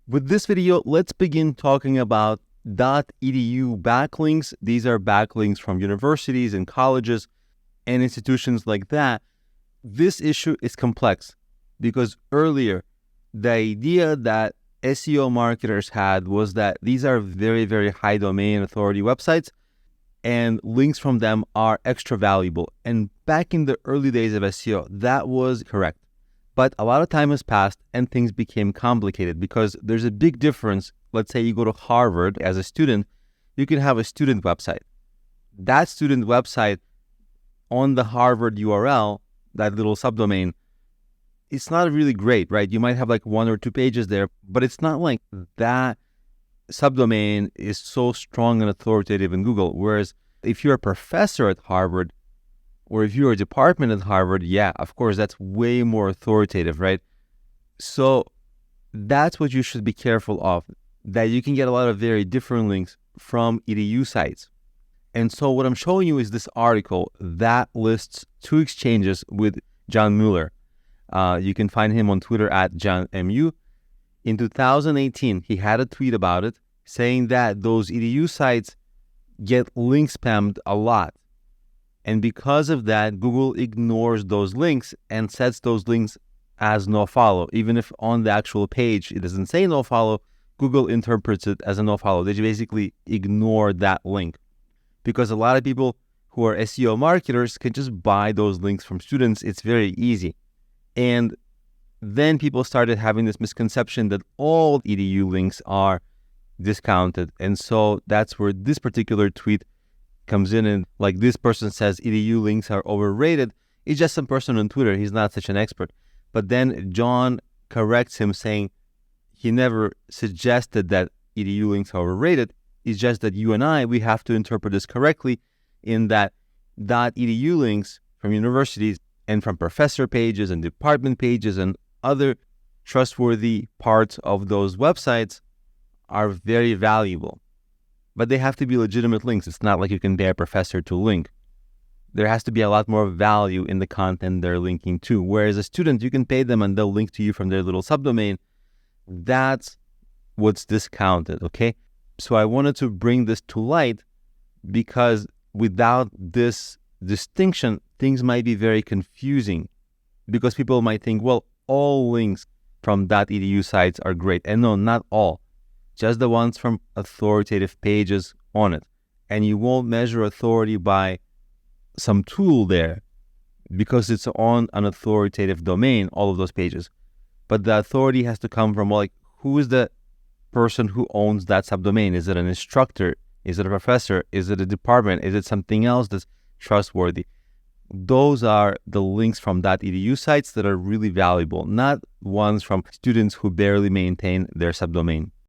With this video, let's begin talking about .edu backlinks. These are backlinks from universities and colleges and institutions like that. This issue is complex because earlier, the idea that SEO marketers had was that these are very, very high domain authority websites and links from them are extra valuable. And back in the early days of SEO, that was correct. But a lot of time has passed and things became complicated because there's a big difference. Let's say you go to Harvard as a student, you can have a student website. That student website on the Harvard URL, that little subdomain, it's not really great, right? You might have like 1 or 2 pages there, but it's not like that subdomain is so strong and authoritative in Google. Whereas if you're a professor at Harvard, or if you're a department at Harvard, yeah, of course, that's way more authoritative, right? So that's what you should be careful of, that you can get a lot of very different links from EDU sites. And so what I'm showing you is this article that lists 2 exchanges with John Mueller. You can find him on Twitter at JohnMU. In 2018, he had a tweet about it saying that those EDU sites get link spammed a lot. And because of that, Google ignores those links and sets those links as no follow. Even if on the actual page it doesn't say no follow, Google interprets it as a no follow. They basically ignore that link. Because a lot of people who are SEO marketers can just buy those links from students. It's very easy. And then people started having this misconception that all EDU links are discounted. And so that's where this particular tweet comes in, and like this person says EDU links are overrated. It's just some person on Twitter. He's not such an expert. But then John corrects him saying he never suggested that EDU links are overrated. It's just that you and I, we have to interpret this correctly in that .edu links from universities and from professor pages and department pages and other trustworthy parts of those websites are very valuable. But they have to be legitimate links. It's not like you can pay a professor to link. There has to be a lot more value in the content they're linking to. Whereas a student, you can pay them and they'll link to you from their little subdomain. That's what's discounted, okay? So I wanted to bring this to light because without this distinction, things might be very confusing because people might think, well, all links from .edu sites are great. And no, not all. Just the ones from authoritative pages on it. And you won't measure authority by some tool there because it's on an authoritative domain, all of those pages. But the authority has to come from, like, who is the person who owns that subdomain? Is it an instructor? Is it a professor? Is it a department? Is it something else that's trustworthy? Those are the links from .edu sites that are really valuable, not ones from students who barely maintain their subdomain.